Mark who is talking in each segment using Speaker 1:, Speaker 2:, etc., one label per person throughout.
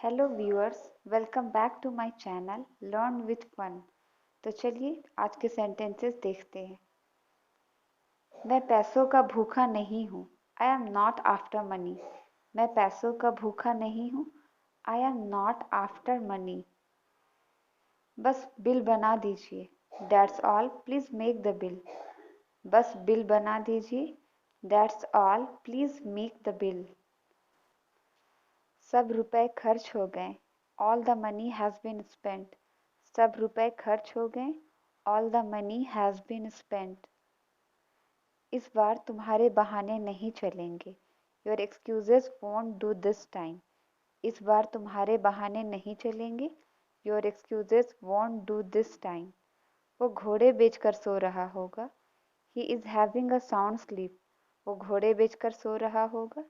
Speaker 1: Hello viewers, welcome back to my channel learn with fun. तो चलिए आज के सेंटेंसेस देखते हैं। मैं पैसों का भूखा नहीं हूँ। I am not after money. मैं पैसों का भूखा नहीं हूँ। I am not after money. बस बिल बना दीजिए। That's all, please make the bill. बस बिल बना दीजिए। That's all, please make the bill. सब रुपए खर्च हो गए। All the money has been spent. सब रुपए खर्च हो गए। All the money has been spent. इस बार तुम्हारे बहाने नहीं चलेंगे। Your excuses won't do this time. इस बार तुम्हारे बहाने नहीं चलेंगे। Your excuses won't do this time. वो घोड़े बेचकर सो रहा होगा। He is having a sound sleep. वो घोड़े बेचकर सो रहा होगा।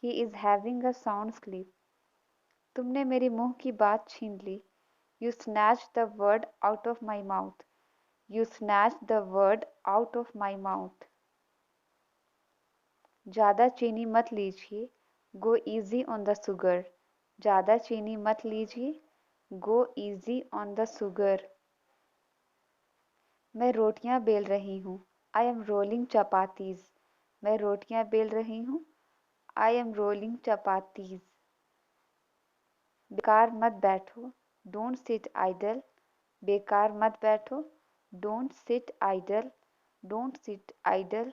Speaker 1: He is having a sound sleep. तुमने मेरे मुंह की बात छीन ली। You snatch the word out of my mouth. You snatch the word out of my mouth. ज़्यादा चीनी मत लीजिए। Go easy on the sugar. ज़्यादा चीनी मत लीजिए। Go easy on the sugar. मैं रोटियां बेल रही हूँ। I M rolling chapatis. मैं रोटियां बेल रही हूँ। I M rolling chapatis. बेकार मत बैठो। Don't sit idle. बेकार मत बैठो। Don't sit idle. Don't sit idle.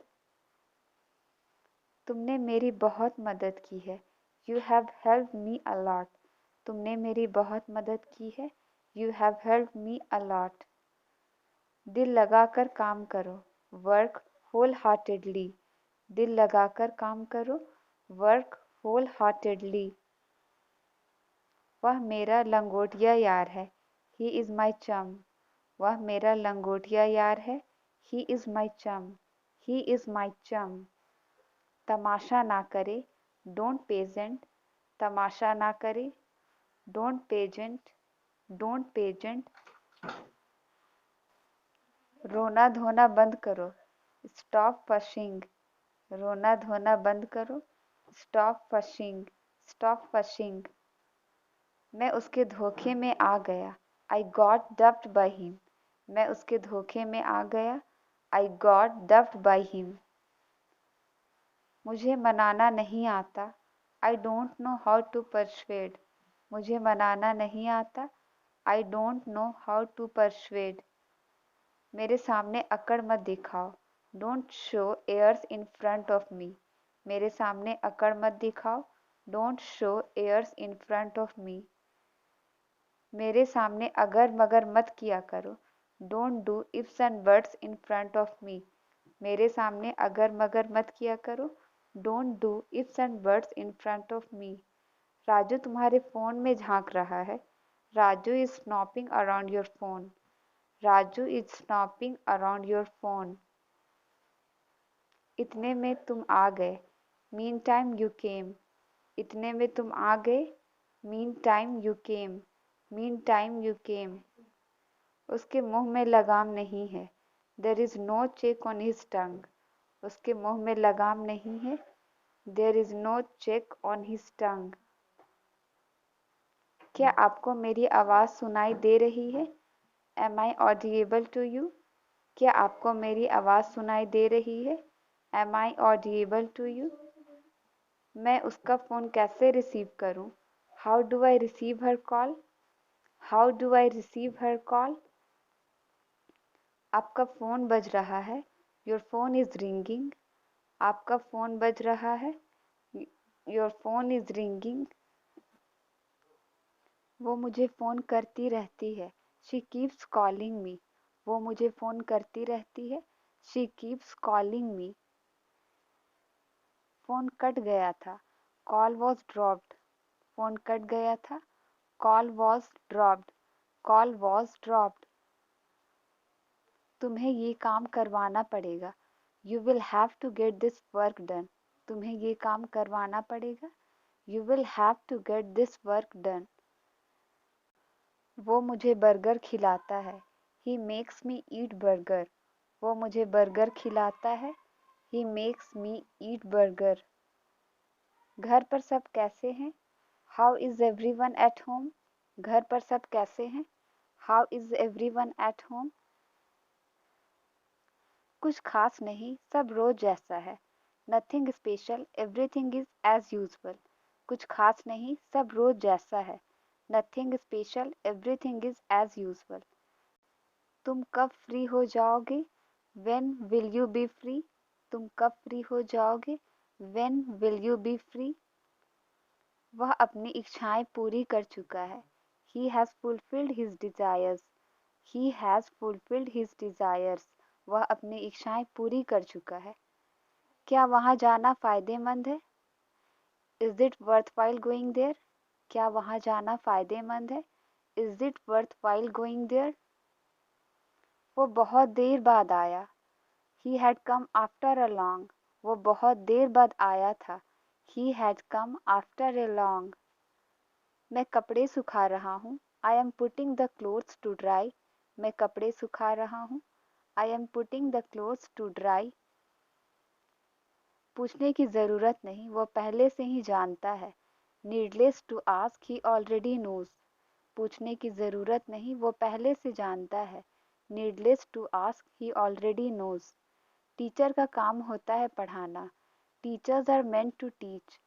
Speaker 1: तुमने मेरी बहुत मदद की है। You have help me a lot. तुमने मेरी बहुत मदद की है। You have help me a lot. दिल लगाकर काम करो। Work wholeheartedly. दिल लगाकर काम करो। Work wholeheartedly. वह मेरा लंगोटिया यार है। ही इज़ माई चम। वह मेरा लंगोटिया यार है। ही इज़ माई चम। ही इज़ माई चम। तमाशा ना करे। Don't pageant. तमाशा ना करे। Don't pageant. Don't pageant. रोना धोना बंद करो। Stop fussing. रोना धोना बंद करो। Stop fussing. Stop fussing. मैं उसके धोखे में आ गया। I got duped by him. मैं उसके धोखे में आ गया। I got duped by him. मुझे मनाना नहीं आता। I don't know how to persuade. मुझे मनाना नहीं आता। I don't know how to persuade. मेरे सामने अकड़ मत दिखाओ। Don't show airs in front of me. मेरे सामने अकड़ मत दिखाओ। Don't show airs in front of me. मेरे सामने अगर मगर मत किया करो। Don't do ifs and buts in front of me. मेरे सामने अगर मगर मत किया करो। Don't do ifs and buts in front of me. Raju तुम्हारे फ़ोन में झांक रहा है। Raju is snooping around your phone. Raju is snooping around your phone. इतने में तुम आ गए। Mean time you came. इतने में तुम आ गए। Mean time you came. Mean time you came. उसके मुंह में लगाम नहीं है। There is no check on his tongue. उसके मुंह में लगाम नहीं है। There is no check on his tongue. क्या आपको मेरी आवाज़ सुनाई दे रही है? Am I audible to you? क्या आपको मेरी आवाज़ सुनाई दे रही है? Am I audible to you? मैं उसका फ़ोन कैसे रिसीव करूं? How do I receive her call? How do I receive her call? आपका फ़ोन बज रहा है। Your phone is ringing. आपका फ़ोन बज रहा है। Your phone is ringing. वो मुझे फ़ोन करती रहती है। She keeps calling me. वो मुझे फ़ोन करती रहती है। She keeps calling me. Phone कट गया था। Call was dropped. फ़ोन कट गया था। Call was dropped. Call was dropped. तुम्हें ये काम करवाना पड़ेगा। You will have to get this work done. तुम्हें ये काम करवाना पड़ेगा। You will have to get this work done. वो मुझे बर्गर खिलाता है। He makes me eat burger. वो मुझे बर्गर खिलाता है। He makes me eat burger. घर पर सब कैसे हैं? How is everyone at home? घर पर सब कैसे हैं? How is everyone at home? कुछ खास नहीं, सब रोज जैसा है। Nothing special, everything is as usual. कुछ खास नहीं, सब रोज जैसा है। Nothing special, everything is as usual. तुम कब फ्री हो जाओगे? When will you be free? तुम कब फ्री हो जाओगे? When will you be free? वह अपनी इच्छाएं पूरी कर चुका है। He has fulfilled his desires. He has fulfilled his desires. वह अपनी इच्छाएं पूरी कर चुका है। क्या वहां जाना फायदेमंद है? Is it worthwhile going there? क्या वहां जाना फायदेमंद है? Is it worthwhile going there? वो बहुत देर बाद आया। He had come after a long. वो बहुत देर बाद आया था। He had come after a long. मैं कपड़े सुखा रहा हूँ। I am putting the clothes to dry. मैं कपड़े सुखा रहा हूँ। I am putting the clothes to dry. पूछने की जरूरत नहीं, वो पहले से ही जानता है। Needless to ask, he already knows. पूछने की जरूरत नहीं, वो पहले से जानता है। Needless to ask, he already knows. Teacher का काम होता है पढ़ाना। Teachers are meant to teach.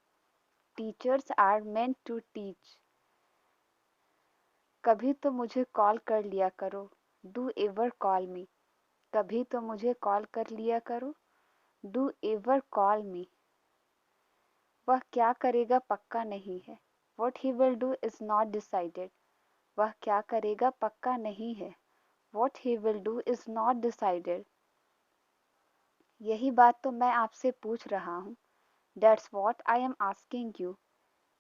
Speaker 1: Teachers are meant to teach. कभी तो मुझे कॉल कर लिया करो। Do ever call me. कभी तो मुझे कॉल कर लिया करो। Do ever call me. वह क्या करेगा पक्का नहीं है। What he will do is not decided. वह क्या करेगा पक्का नहीं है। What he will do is not decided. यही बात तो मैं आपसे पूछ रहा हूँ। That's what I am asking you.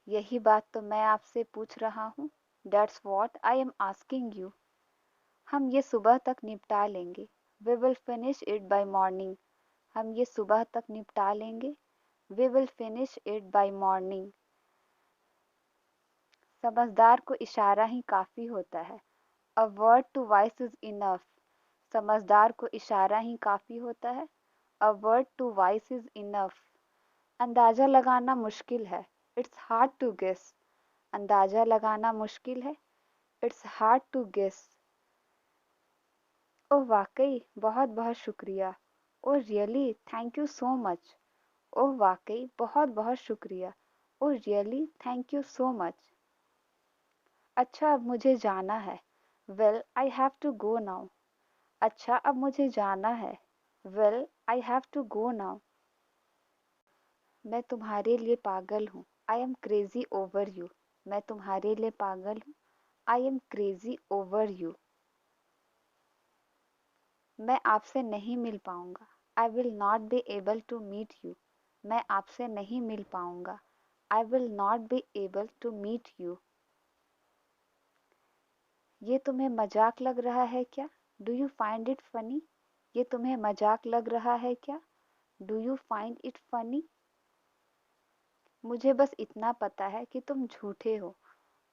Speaker 1: यही बात तो मैं आपसे पूछ रहा हूँ। That's what I am asking you. हम ये सुबह तक निपटा लेंगे। We will finish it by morning. हम ये सुबह तक निपटा लेंगे। We will finish it by morning. समझदार को इशारा ही काफी होता है। A word to wise is enough. समझदार को इशारा ही काफी होता है। A word to wise is enough. अंदाजा लगाना मुश्किल है। It's hard to guess. अंदाजा लगाना मुश्किल है। It's hard to guess. ओह वाकई बहुत बहुत शुक्रिया। Oh really thank you so much. Oh वाकई बहुत बहुत शुक्रिया। Oh really thank you so much. अच्छा अब मुझे जाना है। Well I have to go now. अच्छा अब मुझे जाना है। Well I have to go now. मैं तुम्हारे लिए पागल हूँ। I am crazy over you. मैं तुम्हारे लिए पागल हूँ। I am crazy over you. मैं आपसे नहीं मिल पाऊंगा। I will not be able to meet you. मैं आपसे नहीं मिल पाऊंगा। I will not be able to meet you. ये तुम्हें मजाक लग रहा है क्या? Do you find it funny? ये तुम्हें मजाक लग रहा है क्या? Do you find it funny? मुझे बस इतना पता है कि तुम झूठे हो।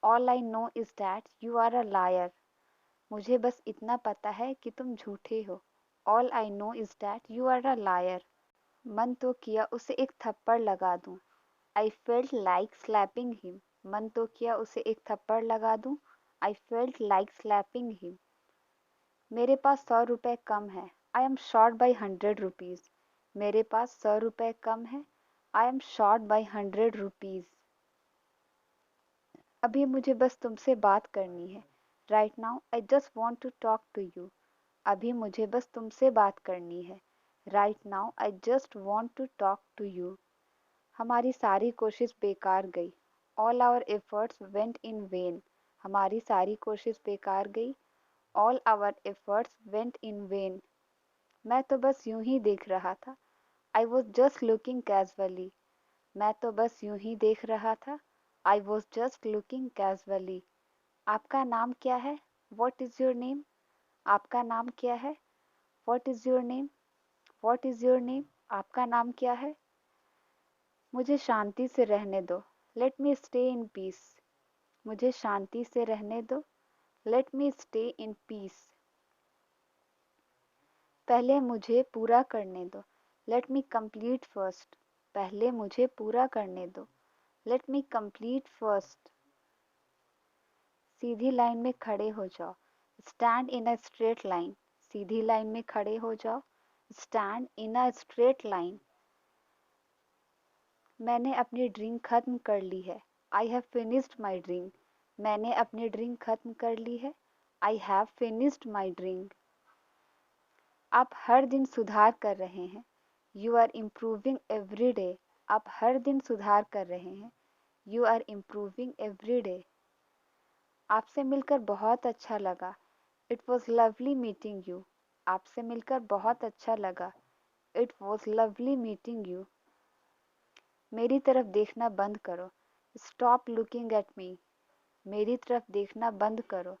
Speaker 1: All I know is that you are a liar. मुझे बस इतना पता है कि तुम झूठे हो। All I know is that you are a liar. मन तो किया उसे एक थप्पड़ लगा दूं। I felt like slapping him. मन तो किया उसे एक थप्पड़ लगा दूं। I felt like slapping him. मेरे पास 100 रुपए कम है। I am short by 100 rupees. मेरे पास 100 रुपए कम है। I am short by 100 rupees. अभी मुझे बस तुमसे बात करनी है। Right now I just want to talk to you. अभी मुझे बस तुमसे बात करनी है। Right now I just want to talk to you. हमारी सारी कोशिश बेकार गई। All our efforts went in vain. हमारी सारी कोशिश बेकार गई। All our efforts went in vain. मैं तो बस यूं ही देख रहा था। I was just looking casually. मैं तो बस यूं ही देख रहा था। I was just looking casually. आपका नाम क्या है? What is your name? आपका नाम क्या है? What is your name? What is your name? आपका नाम क्या है? मुझे शांति से रहने दो। Let me stay in peace. मुझे शांति से रहने दो। Let me stay in peace. पहले मुझे पूरा करने दो। Let me complete first. पहले मुझे पूरा करने दो। Let me complete first. सीधी लाइन में खड़े हो जाओ। Stand in a straight line. सीधी लाइन में खड़े हो जाओ। Stand in a straight line. मैंने अपनी ड्रिंक खत्म कर ली है। I have finished my drink. मैंने अपनी ड्रिंक खत्म कर ली है। I have finished my drink. आप हर दिन सुधार कर रहे हैं। You are improving every day. आप हर दिन सुधार कर रहे हैं। You are improving every day. आपसे मिलकर बहुत अच्छा लगा। It was lovely meeting you. आपसे मिलकर बहुत अच्छा लगा। It was lovely meeting you. मेरी तरफ देखना बंद करो। Stop looking at me. मेरी तरफ देखना बंद करो।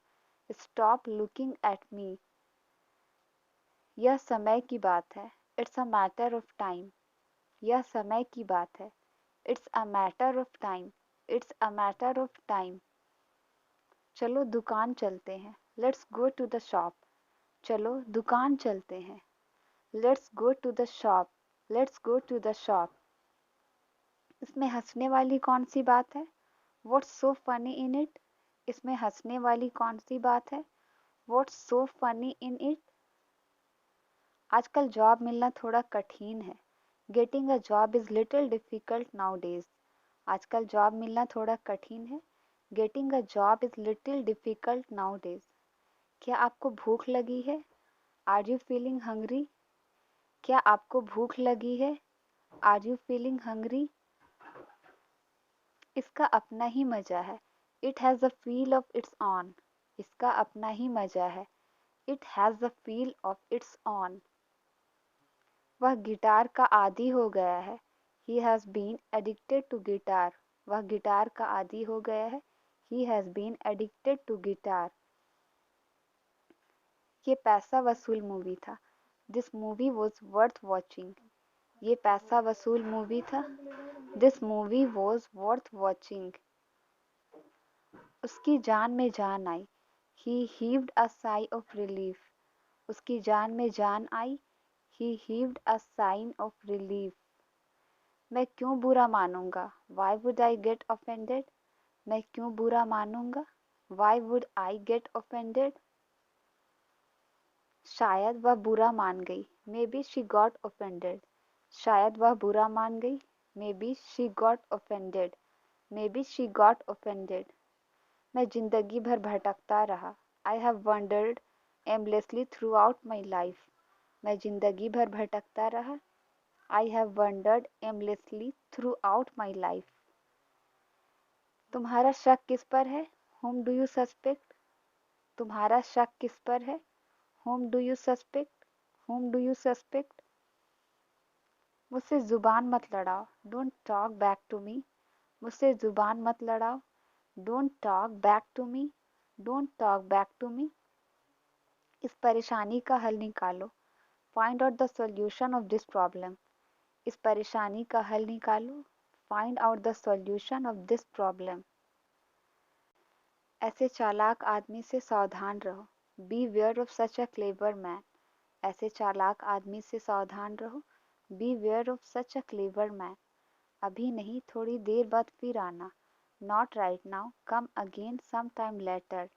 Speaker 1: Stop looking at me. यह समय की बात है। It's a matter of time. यह समय की बात है। It's a matter of time. It's a matter of time. चलो दुकान चलते हैं। Let's go to the shop. चलो दुकान चलते हैं। Let's go to the shop. Let's go to the shop. इसमें हंसने वाली कौन सी बात है? What's so funny in it? इसमें हंसने वाली कौन सी बात है? What's so funny in it? आजकल जॉब मिलना थोड़ा कठिन है। Getting a job is little difficult nowadays. आजकल जॉब मिलना थोड़ा कठिन है। Getting a job is little difficult nowadays. क्या आपको भूख लगी है? Are you feeling hungry? क्या आपको भूख लगी है? Are you feeling hungry? इसका अपना ही मजा है। It has a feel of its own. इसका अपना ही मजा है। It has a feel of its own. वह गिटार का आदी हो गया है। He has been addicted to guitar. वह गिटार का आदी हो गया है। He has been addicted to guitar. ये पैसा वसूल मूवी था। This movie was worth watching. ये पैसा वसूल मूवी था। This movie was worth watching. उसकी जान में जान आई। ही हीव्ड अ साई ऑफ रिलीफ। उसकी जान में जान आई। ही हीव्ड अ साइन ऑफ रिलीफ। मैं क्यों बुरा मानूंगा? Why would I get offended? मैं क्यों बुरा मानूंगा? Why would I get offended? शायद वह बुरा मान गई। May be she got offended. शायद वह बुरा मान गई। May be she got offended. May be she got offended. मैं जिंदगी भर भटकता रहा। I have wandered aimlessly throughout my life. मैं जिंदगी भर भटकता रहा। I have wandered aimlessly throughout my life. तुम्हारा शक किस पर है? Whom do you suspect? तुम्हारा शक किस पर है? Whom do you suspect? Whom do you suspect? मुझसे जुबान मत लड़ाओ। Don't talk back to me. मुझसे जुबान मत लड़ाओ। Don't talk back to me. Don't talk back to me. इस परेशानी का हल निकालो। Find out the solution of this problem. इस परेशानी का हल निकालो। Find out the solution of this problem. ऐसे चालाक आदमी से सावधान रहो। Beware of such a clever man. ऐसे चालाक आदमी से सावधान रहो। Beware of such a clever man. अभी नहीं, थोड़ी देर बाद फिर आना। Not right now, come again some time later.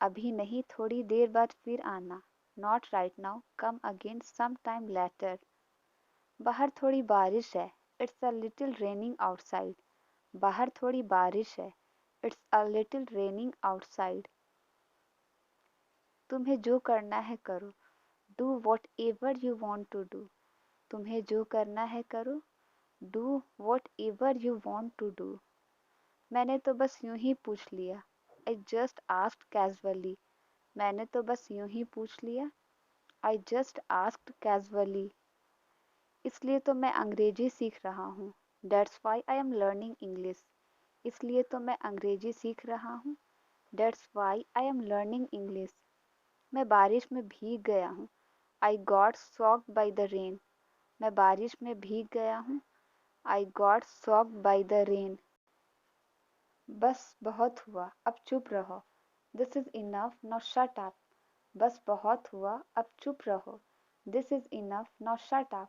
Speaker 1: अभी नहीं, थोड़ी देर बाद फिर आना। Not right now, come again some time later. बाहर थोड़ी बारिश है। It's a little raining outside. बाहर थोड़ी बारिश है। It's a little raining outside. तुम्हें जो करना है करो। Do whatever you want to do. तुम्हें जो करना है करो। Do whatever you want to do. मैंने तो बस यूं ही पूछ लिया। I just asked casually. मैंने तो बस यूं ही पूछ लिया। I just asked casually. इसलिए तो मैं अंग्रेजी सीख रहा हूँ। That's why I am learning English। इसलिए तो मैं अंग्रेजी सीख रहा हूँ। That's why I am learning English। मैं बारिश में भीग गया हूँ। I got soaked by the rain। मैं बारिश में भीग गया हूँ। I got soaked by the rain। बस बहुत हुआ, अब चुप रहो। This is enough, now shut up। बस बहुत हुआ, अब चुप रहो। This is enough, now shut up।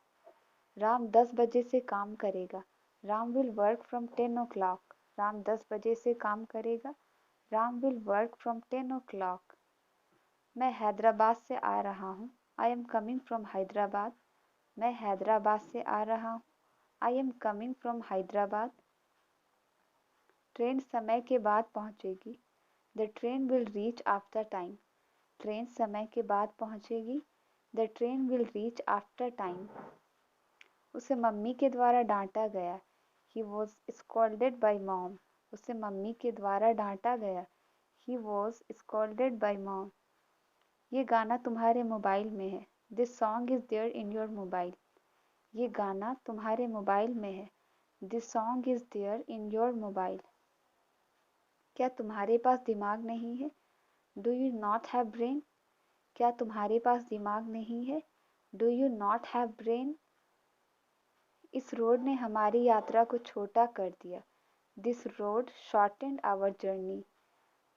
Speaker 1: Ram 10 बजे से काम करेगा। Ram will work from 10 o'clock। Ram 10 बजे से काम करेगा। Ram will work from 10 o'clock। मैं हैदराबाद से आ रहा हूँ। I am coming from Hyderabad. मैं हैदराबाद से आ रहा हूँ। I am coming from Hyderabad. Train समय के बाद पहुँचेगी। The train will reach after time. Train समय के बाद पहुँचेगी। The train will reach after time. उसे मम्मी के द्वारा डांटा गया। He was scolded by mom. उसे मम्मी के द्वारा डांटा गया। He was scolded by mom. ये गाना तुम्हारे मोबाइल में है। This song is there in your mobile. ये गाना तुम्हारे मोबाइल में है। This song is there in your mobile. क्या तुम्हारे पास दिमाग नहीं है? Do you not have brain? क्या तुम्हारे पास दिमाग नहीं है? Do you not have brain? इस रोड ने हमारी यात्रा को छोटा कर दिया। This road shortened our journey.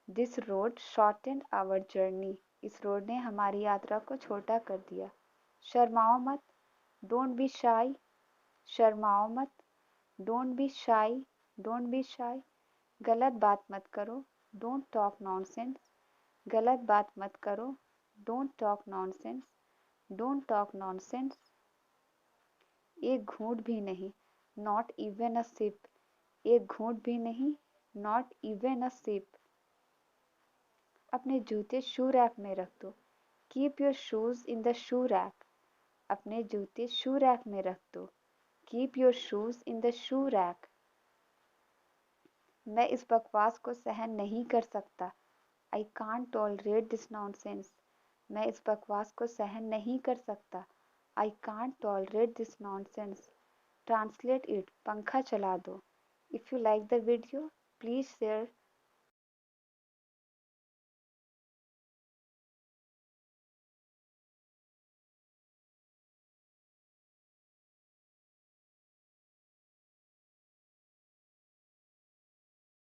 Speaker 1: This road shortened our journey. इस रोड ने हमारी यात्रा को छोटा कर दिया। शर्माओ मत। Don't be shy. शर्माओ मत। Don't be shy. Don't be shy. गलत बात मत करो। Don't talk nonsense. गलत बात मत करो। Don't talk nonsense. Don't talk nonsense. एक घूंट भी नहीं। Not even a sip. एक घूंट भी नहीं। Not even a sip. अपने जूते शू रैक में रख दो। Keep your shoes in the shoe rack. अपने जूते शू रैक में रख दो। Keep your shoes in the shoe rack. मैं इस बकवास को सहन नहीं कर सकता। I can't tolerate this nonsense. मैं इस बकवास को सहन नहीं कर सकता। I can't tolerate this nonsense. Translate it. पंखा चला दो। If you like the video please share